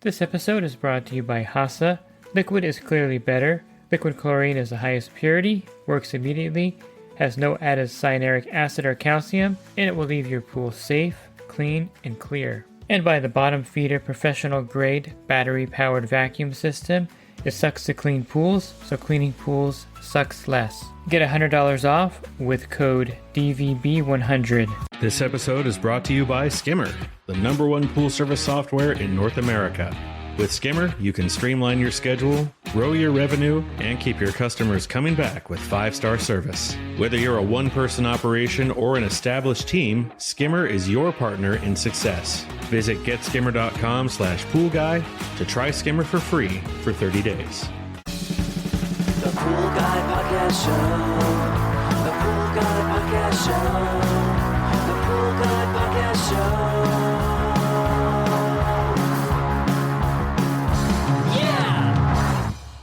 This episode is brought to you by HASA. Liquid is clearly better. Liquid chlorine is the highest purity, works immediately, has no added cyanuric acid or calcium, and it will leave your pool safe, clean, and clear. And by the bottom feeder professional grade battery powered vacuum system. It sucks to clean pools, so cleaning pools sucks less. Get $100 off with code DVB100. This episode is brought to you by Skimmer, the #1 pool service software in North America. With Skimmer, you can streamline your schedule, grow your revenue, and keep your customers coming back with 5-star service. Whether you're a one-person operation or an established team, Skimmer is your partner in success. Visit getskimmer.com/poolguy to try Skimmer for free for 30 days. The Pool Guy Podcast Show. The Pool Guy Podcast Show. The Pool Guy Podcast Show.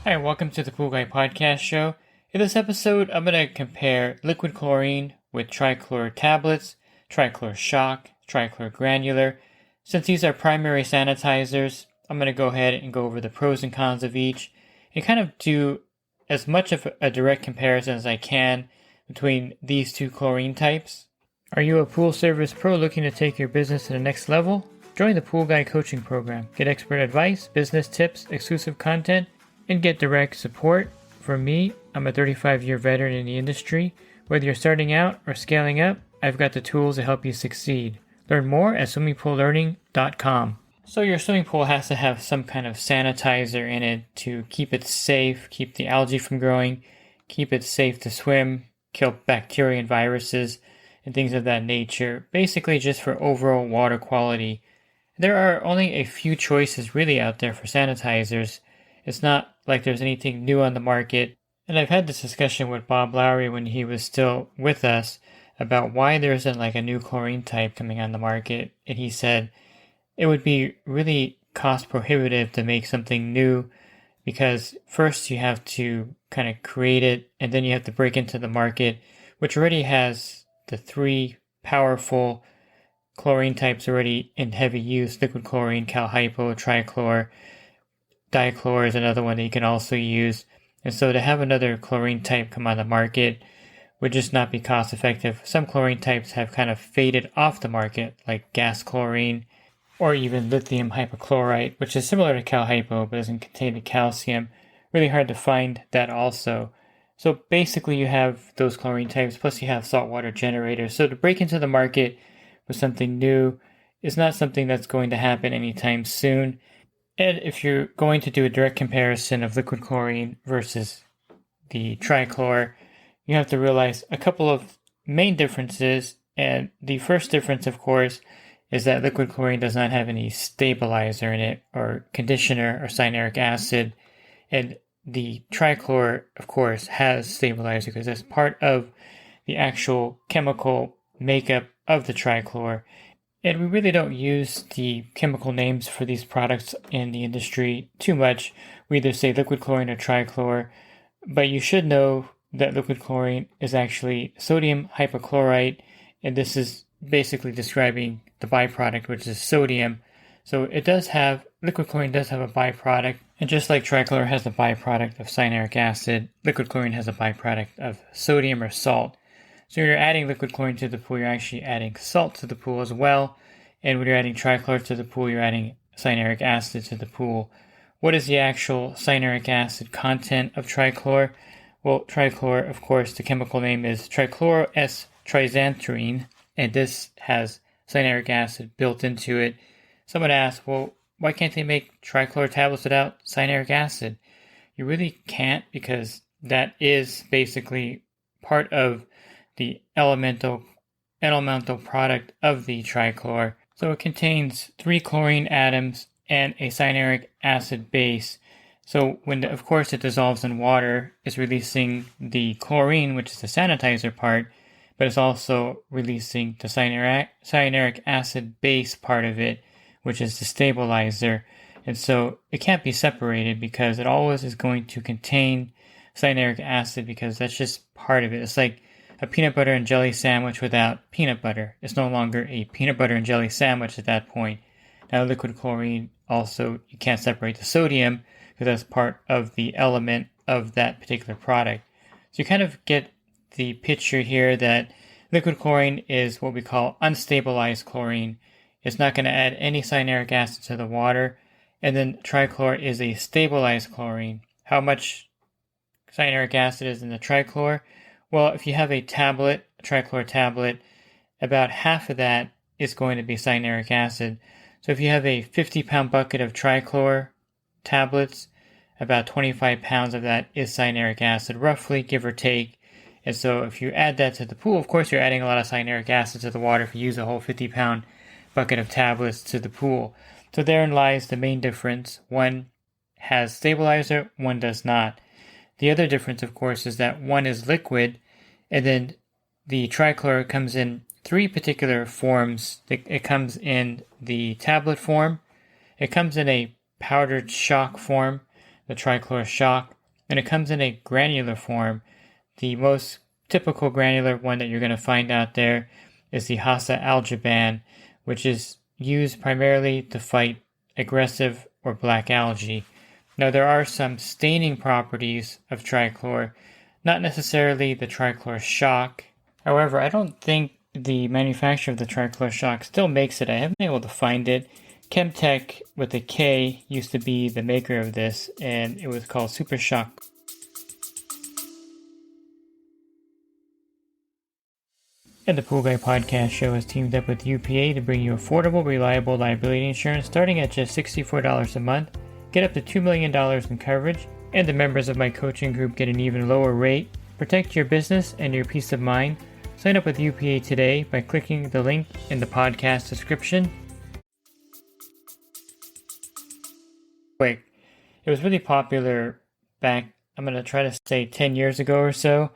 Hi, welcome to the Pool Guy Podcast Show. In this episode, I'm going to compare liquid chlorine with Triclor tablets, Triclor shock, Triclor granular. Since these are primary sanitizers, I'm going to go ahead and go over the pros and cons of each and kind of do as much of a direct comparison as I can between these two chlorine types. Are you a pool service pro looking to take your business to the next level? Join the Pool Guy coaching program. Get expert advice, business tips, exclusive content, and get direct support from me. I'm a 35-year veteran in the industry. Whether you're starting out or scaling up, I've got the tools to help you succeed. Learn more at swimmingpoollearning.com. So your swimming pool has to have some kind of sanitizer in it to keep it safe, keep the algae from growing, keep it safe to swim, kill bacteria and viruses, and things of that nature. Basically just for overall water quality. There are only a few choices really out there for sanitizers. It's not like there's anything new on the market. And I've had this discussion with Bob Lowry when he was still with us about why there isn't like a new chlorine type coming on the market. And he said it would be really cost prohibitive to make something new because first you have to kind of create it and then you have to break into the market, which already has the 3 powerful chlorine types already in heavy use: liquid chlorine, cal hypo, trichlor. Dichlor is another one that you can also use. And so to have another chlorine type come on the market would just not be cost effective. Some chlorine types have kind of faded off the market, like gas chlorine or even lithium hypochlorite, which is similar to cal hypo but doesn't contain the calcium. Really hard to find that also. So basically you have those chlorine types, plus you have saltwater generators. So to break into the market with something new is not something that's going to happen anytime soon. And if you're going to do a direct comparison of liquid chlorine versus the Triclor, you have to realize a couple of main differences. And the first difference, of course, is that liquid chlorine does not have any stabilizer in it, or conditioner, or cyanuric acid. And the Triclor, of course, has stabilizer because that's part of the actual chemical makeup of the Triclor. And we really don't use the chemical names for these products in the industry too much. We either say liquid chlorine or trichlor, but you should know that liquid chlorine is actually sodium hypochlorite, and this is basically describing the byproduct, which is sodium. So liquid chlorine does have a byproduct, and just like trichlor has a byproduct of cyanuric acid, liquid chlorine has a byproduct of sodium or salt. So when you're adding liquid chlorine to the pool, you're actually adding salt to the pool as well. And when you're adding trichlor to the pool, you're adding cyanuric acid to the pool. What is the actual cyanuric acid content of trichlor? Well, trichlor, of course, the chemical name is trichlor S-trisantarene, and this has cyanuric acid built into it. Someone asked, well, why can't they make trichlor tablets without cyanuric acid? You really can't, because that is basically part of the elemental product of the trichlor. So it contains 3 chlorine atoms and a cyanuric acid base. So when, of course, it dissolves in water, it's releasing the chlorine, which is the sanitizer part, but it's also releasing the cyanuric acid base part of it, which is the stabilizer. And so it can't be separated because it always is going to contain cyanuric acid because that's just part of it. It's like a peanut butter and jelly sandwich without peanut butter. It's no longer a peanut butter and jelly sandwich at that point. Now, liquid chlorine also you can't separate the sodium because that's part of the element of that particular product. So you kind of get the picture here that liquid chlorine is what we call unstabilized chlorine. It's not going to add any cyanuric acid to the water. And then trichlor is a stabilized chlorine. How much cyanuric acid is in the trichlor? Well, if you have a tablet, a trichlor tablet, about half of that is going to be cyanuric acid. So if you have a 50-pound bucket of trichlor tablets, about 25 pounds of that is cyanuric acid, roughly, give or take. And so if you add that to the pool, of course you're adding a lot of cyanuric acid to the water if you use a whole 50-pound bucket of tablets to the pool. So therein lies the main difference. One has stabilizer, one does not. The other difference, of course, is that one is liquid, and then the trichlor comes in three particular forms. It comes in the tablet form, it comes in a powdered shock form, the trichlor shock, and it comes in a granular form. The most typical granular one that you're going to find out there is the HASA algaban, which is used primarily to fight aggressive or black algae. Now, there are some staining properties of trichlor, not necessarily the trichlor shock. However, I don't think the manufacturer of the trichlor shock still makes it. I haven't been able to find it. Chemtech with a K used to be the maker of this, and it was called Super Shock. And the Pool Guy Podcast Show has teamed up with UPA to bring you affordable, reliable liability insurance starting at just $64 a month. Get up to $2 million in coverage, and the members of my coaching group get an even lower rate. Protect your business and your peace of mind. Sign up with UPA today by clicking the link in the podcast description. Quick, it was really popular back, I'm going to try to say 10 years ago or so,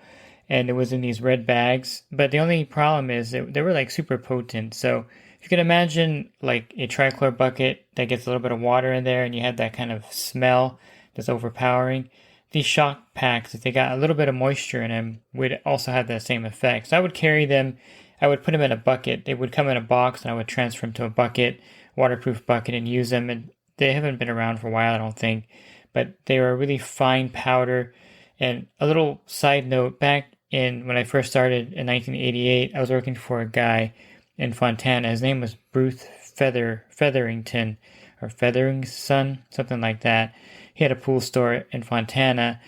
and it was in these red bags. But the only problem is that they were like super potent. So if you can imagine like a trichlor bucket that gets a little bit of water in there and you have that kind of smell that's overpowering, these shock packs, if they got a little bit of moisture in them, would also have that same effect. So I would carry them, I would put them in a bucket. They would come in a box and I would transfer them to a bucket, waterproof bucket, and use them. And they haven't been around for a while, I don't think, but they were a really fine powder. And a little side note, back in when I first started in 1988, I was working for a guy in Fontana. His name was Bruce Featherington, or Featheringson, something like that. He had a pool store in Fontana,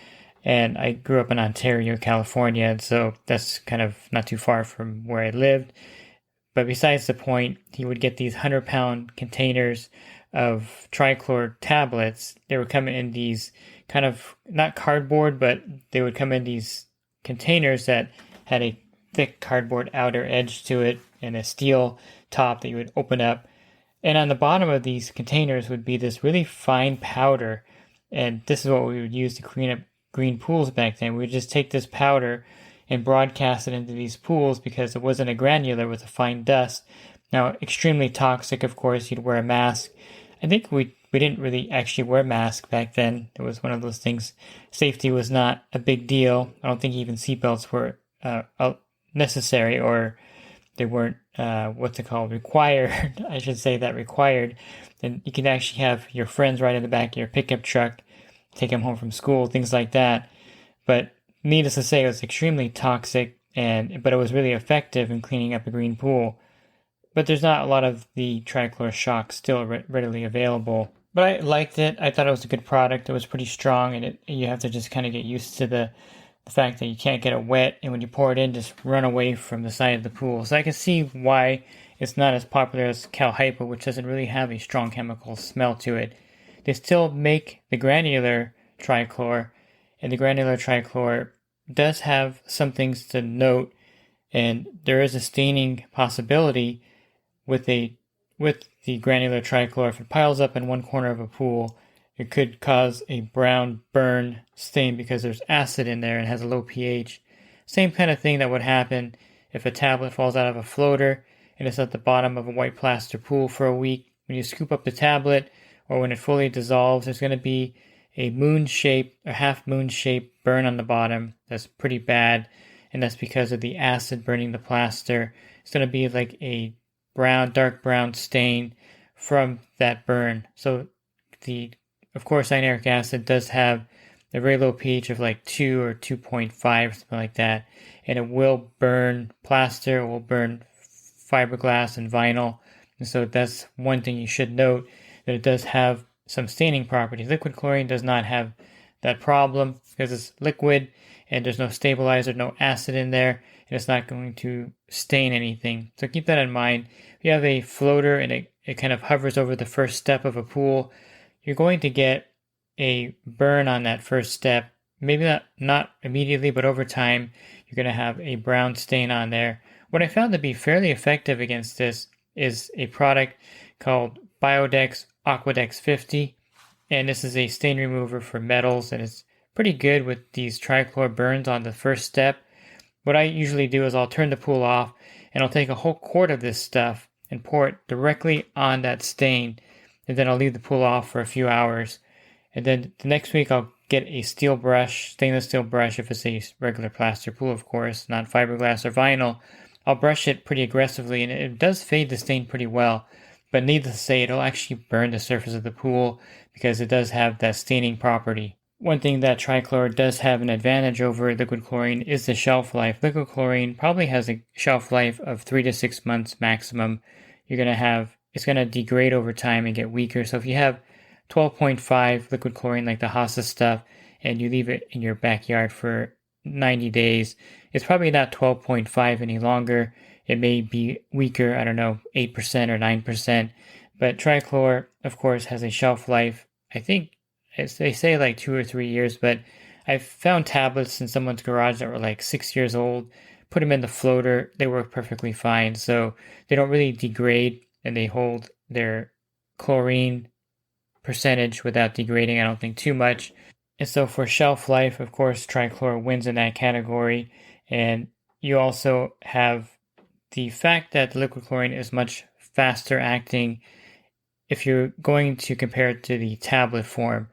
and I grew up in Ontario, California, and so that's kind of not too far from where I lived. But besides the point, he would get these 100-pound containers of trichlor tablets. They would come in these kind of, not cardboard, but they would come in these containers that had a thick cardboard outer edge to it and a steel top that you would open up. And on the bottom of these containers would be this really fine powder. And this is what we would use to clean up green pools back then. We would just take this powder and broadcast it into these pools because it wasn't a granular with a fine dust. Now, extremely toxic, of course. You'd wear a mask. I think we didn't really actually wear masks back then. It was one of those things. Safety was not a big deal. I don't think even seatbelts were necessary, or they weren't, required. I should say that required. And you can actually have your friends ride in the back of your pickup truck, take them home from school, things like that. But needless to say, it was extremely toxic, but it was really effective in cleaning up a green pool. But there's not a lot of the trichlor shock still readily available. But I liked it. I thought it was a good product. It was pretty strong, and you have to just kind of get used to the fact that you can't get it wet, and when you pour it in, just run away from the side of the pool. So I can see why it's not as popular as Cal Hypo, which doesn't really have a strong chemical smell to it. They still make the granular trichlor, and the granular trichlor does have some things to note, and there is a staining possibility with the granular trichlor. If it piles up in one corner of a pool, it could cause a brown burn stain because there's acid in there and has a low pH. Same kind of thing that would happen if a tablet falls out of a floater and it's at the bottom of a white plaster pool for a week. When you scoop up the tablet, or when it fully dissolves, there's going to be a half moon shape burn on the bottom. That's pretty bad, and that's because of the acid burning the plaster. It's going to be like a dark brown stain from that burn. So of course, cyanuric acid does have a very low pH of like 2 or 2.5, something like that. And it will burn plaster, it will burn fiberglass and vinyl. And so that's one thing you should note, that it does have some staining properties. Liquid chlorine does not have that problem because it's liquid and there's no stabilizer, no acid in there, and it's not going to stain anything. So keep that in mind. If you have a floater and it kind of hovers over the first step of a pool, you're going to get a burn on that first step. Maybe not immediately, but over time, you're going to have a brown stain on there. What I found to be fairly effective against this is a product called Biodex Aquadex 50. And this is a stain remover for metals, and it's pretty good with these trichlor burns on the first step. What I usually do is I'll turn the pool off, and I'll take a whole quart of this stuff and pour it directly on that stain, and then I'll leave the pool off for a few hours. And then the next week I'll get a steel brush, stainless steel brush, if it's a regular plaster pool, of course, not fiberglass or vinyl. I'll brush it pretty aggressively, and it does fade the stain pretty well. But needless to say, it'll actually burn the surface of the pool because it does have that staining property. One thing that Triclor does have an advantage over liquid chlorine is the shelf life. Liquid chlorine probably has a shelf life of 3 to 6 months maximum. It's going to degrade over time and get weaker. So if you have 12.5 liquid chlorine like the HASA stuff and you leave it in your backyard for 90 days, it's probably not 12.5 any longer. It may be weaker, 8% or 9%. But Triclor, of course, has a shelf life, I think they say like 2 or 3 years, but I've found tablets in someone's garage that were like 6 years old, put them in the floater, they work perfectly fine. So they don't really degrade and they hold their chlorine percentage without degrading, I don't think, too much. And so for shelf life, of course, Triclor wins in that category. And you also have the fact that the liquid chlorine is much faster acting if you're going to compare it to the tablet form.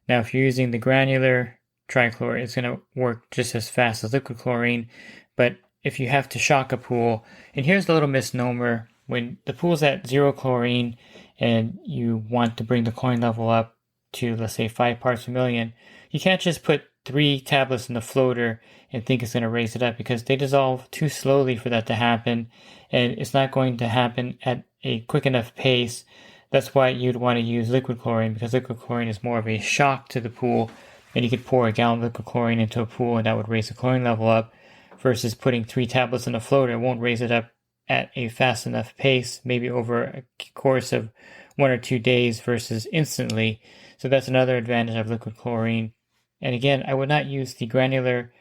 Now, if you're using the granular Triclor, it's going to work just as fast as liquid chlorine. But if you have to shock a pool, and here's the little misnomer, when the pool's at 0 chlorine and you want to bring the chlorine level up to, let's say, 5 parts per million, you can't just put 3 tablets in the floater and think it's going to raise it up, because they dissolve too slowly for that to happen, and it's not going to happen at a quick enough pace. That's why you'd want to use liquid chlorine, because liquid chlorine is more of a shock to the pool, and you could pour a gallon of liquid chlorine into a pool and that would raise the chlorine level up, versus putting 3 tablets in a floater. It won't raise it up at a fast enough pace, maybe over a course of 1 or 2 days versus instantly. So that's another advantage of liquid chlorine. And again, I would not use the granular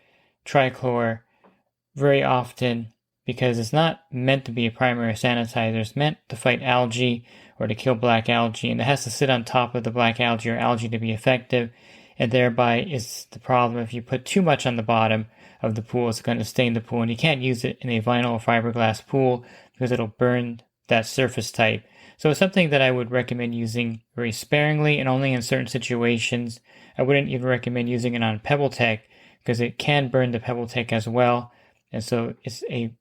Triclor very often because it's not meant to be a primary sanitizer. It's meant to fight algae or to kill black algae, and it has to sit on top of the black algae or algae to be effective, and thereby is the problem. If you put too much on the bottom of the pool, it's going to stain the pool, and you can't use it in a vinyl or fiberglass pool because it'll burn that surface type. So it's something that I would recommend using very sparingly and only in certain situations. I wouldn't even recommend using it on PebbleTech because it can burn the PebbleTech as well. And so it's a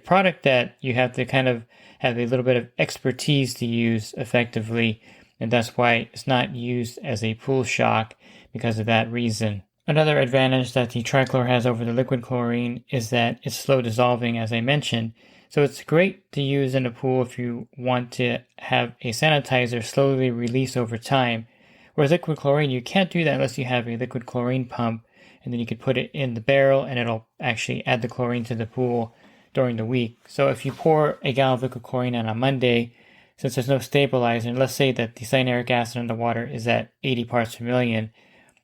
product that you have to kind of have a little bit of expertise to use effectively. And that's why it's not used as a pool shock because of that reason. Another advantage that the Triclor has over the liquid chlorine is that it's slow dissolving, as I mentioned. So it's great to use in a pool if you want to have a sanitizer slowly release over time. Whereas liquid chlorine, you can't do that unless you have a liquid chlorine pump, and then you could put it in the barrel and it'll actually add the chlorine to the pool during the week. So if you pour a gallon of liquid chlorine on a Monday, since there's no stabilizer, and let's say that the cyanuric acid in the water is at 80 parts per million,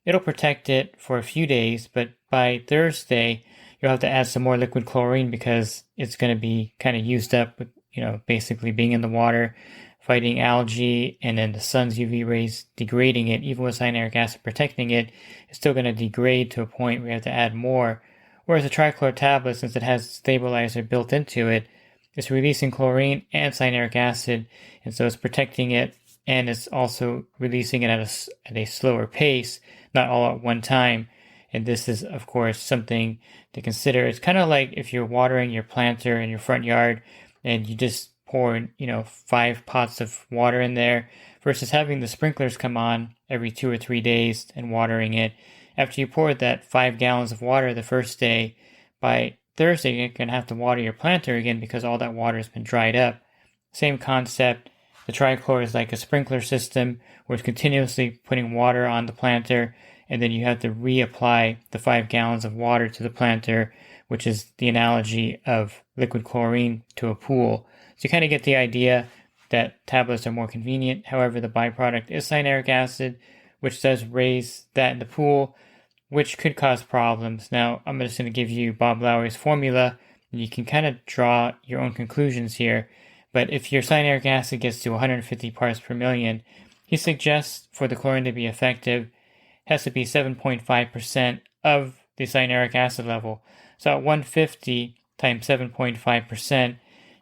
it'll protect it for a few days, but by Thursday, you'll have to add some more liquid chlorine because it's going to be kind of used up with, basically being in the water, fighting algae, and then the sun's UV rays degrading it. Even with cyanuric acid protecting it, it's still going to degrade to a point where you have to add more. Whereas the Triclor tablet, since it has a stabilizer built into it, it's releasing chlorine and cyanuric acid, and so it's protecting it, and it's also releasing it at a slower pace, not all at one time. And this is, of course, something to consider. It's kind of like if you're watering your planter in your front yard and you just pour, 5 pots of water in there versus having the sprinklers come on every 2 or 3 days and watering it. After you pour that 5 gallons of water the first day, by Thursday you're going to have to water your planter again because all that water has been dried up. Same concept. The Triclor is like a sprinkler system where it's continuously putting water on the planter, and then you have to reapply the 5 gallons of water to the planter, which is the analogy of liquid chlorine to a pool. So you kind of get the idea that tablets are more convenient. However, the byproduct is cyanuric acid, which does raise that in the pool, which could cause problems. Now, I'm just going to give you Bob Lowry's formula, and you can kind of draw your own conclusions here. But if your cyanuric acid gets to 150 parts per million, he suggests for the chlorine to be effective, it has to be 7.5% of the cyanuric acid level. So at 150 times 7.5%,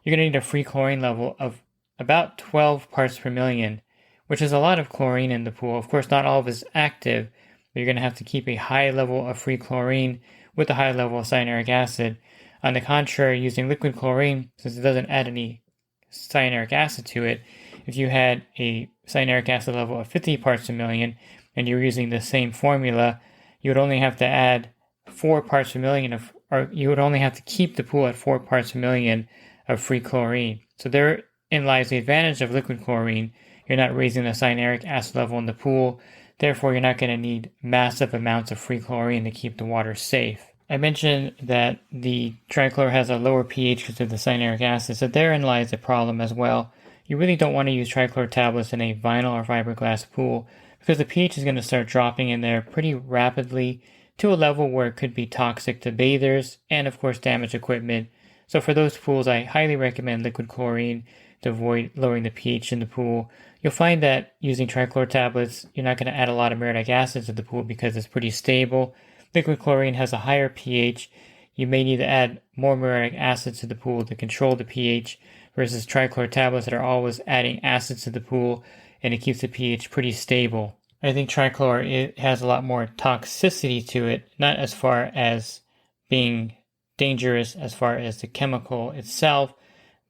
you're going to need a free chlorine level of about 12 parts per million, which is a lot of chlorine in the pool. Of course, not all of it is active, but you're going to have to keep a high level of free chlorine with a high level of cyanuric acid. On the contrary, using liquid chlorine, since it doesn't add any cyanuric acid to it, if you had a cyanuric acid level of 50 parts per million and you're using the same formula, you would only have to add 4 parts per million or you would only have to keep the pool at 4 parts per million of free chlorine. So therein lies the advantage of liquid chlorine. You're not raising the cyanuric acid level in the pool, therefore you're not going to need massive amounts of free chlorine to keep the water safe. I mentioned that the Triclor has a lower pH because of the cyanuric acid, so therein lies the problem as well. You really don't want to use Triclor tablets in a vinyl or fiberglass pool because the pH is going to start dropping in there pretty rapidly to a level where it could be toxic to bathers and of course damage equipment. So for those pools, I highly recommend liquid chlorine to avoid lowering the pH in the pool. You'll find that using Triclor tablets, you're not going to add a lot of muriatic acid to the pool because it's pretty stable. Liquid chlorine has a higher pH. You may need to add more muriatic acid to the pool to control the pH versus Triclor tablets that are always adding acids to the pool and it keeps the pH pretty stable. I think Triclor, it has a lot more toxicity to it, not as far as being dangerous as far as the chemical itself,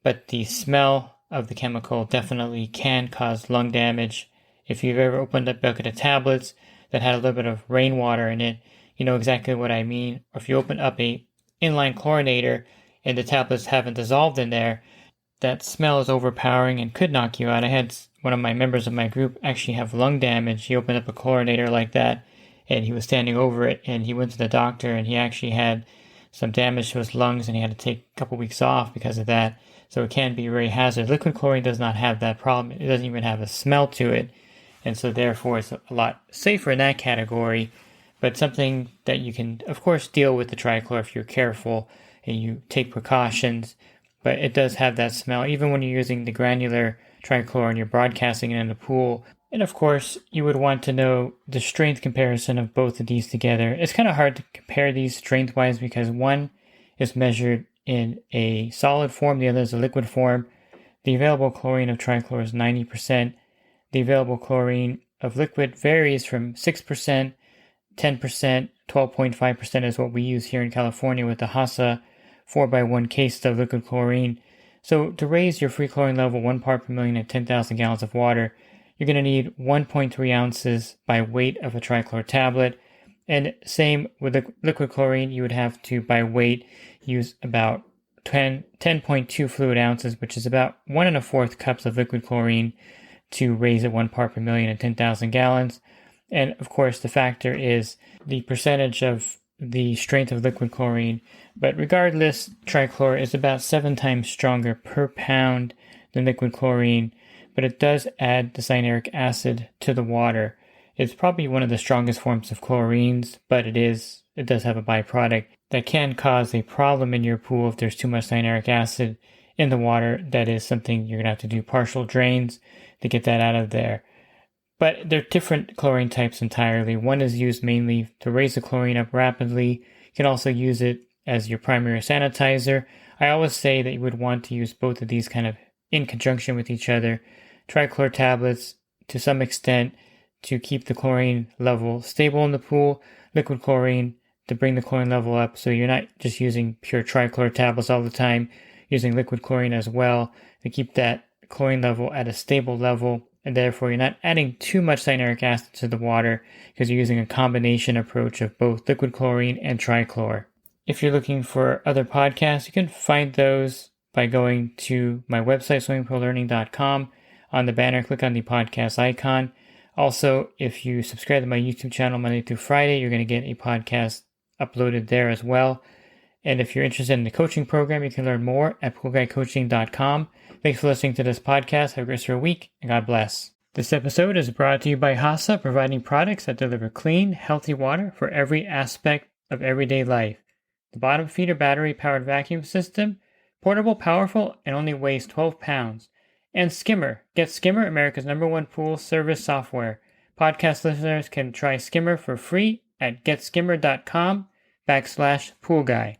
but the smell of the chemical definitely can cause lung damage. If you've ever opened a bucket of tablets that had a little bit of rainwater in it, you know exactly what I mean. Or if you open up a inline chlorinator and the tablets haven't dissolved in there, that smell is overpowering and could knock you out. I had one of my members of my group actually have lung damage. He opened up a chlorinator like that and he was standing over it and he went to the doctor and he actually had some damage to his lungs and he had to take a couple weeks off because of that. So it can be very hazardous. Liquid chlorine does not have that problem. It doesn't even have a smell to it. And so therefore it's a lot safer in that category. But something that you can, of course, deal with the Triclor if you're careful and you take precautions. But it does have that smell, even when you're using the granular Triclor and you're broadcasting it in the pool. And of course, you would want to know the strength comparison of both of these together. It's kind of hard to compare these strength-wise because one is measured in a solid form, the other is a liquid form. The available chlorine of Triclor is 90%. The available chlorine of liquid varies from 6%, 10%, 12.5% is what we use here in California with the HASA 4x1 case of liquid chlorine. So to raise your free chlorine level 1 part per million at 10,000 gallons of water, you're going to need 1.3 ounces by weight of a Triclor tablet. And same with the liquid chlorine, you would have to, by weight, use about 10.2 fluid ounces, which is about 1 1/4 cups of liquid chlorine to raise it 1 part per million at 10,000 gallons. And of course, the factor is the percentage of the strength of liquid chlorine. But regardless, Triclor is about 7 times stronger per pound than liquid chlorine, but it does add the cyanuric acid to the water. It's probably one of the strongest forms of chlorines, but it does have a byproduct that can cause a problem in your pool if there's too much cyanuric acid in the water. That is something you're going to have to do partial drains to get that out of there. But they're different chlorine types entirely. One is used mainly to raise the chlorine up rapidly. You can also use it as your primary sanitizer. I always say that you would want to use both of these kind of in conjunction with each other. Triclor tablets, to some extent, to keep the chlorine level stable in the pool. Liquid chlorine to bring the chlorine level up, so you're not just using pure Triclor tablets all the time, using liquid chlorine as well to keep that chlorine level at a stable level and therefore you're not adding too much cyanuric acid to the water because you're using a combination approach of both liquid chlorine and trichlor. If you're looking for other podcasts, you can find those by going to my website, swimmingpoollearning.com. On the banner, click on the podcast icon. Also, if you subscribe to my YouTube channel Monday through Friday, you're going to get a podcast uploaded there as well. And if you're interested in the coaching program, you can learn more at poolguycoaching.com. Thanks for listening to this podcast. Have a great week, and God bless. This episode is brought to you by HASA, providing products that deliver clean, healthy water for every aspect of everyday life. The bottom feeder battery-powered vacuum system, portable, powerful, and only weighs 12 pounds. And Skimmer. Get Skimmer, America's #1 pool service software. Podcast listeners can try Skimmer for free at getskimmer.com/poolguy.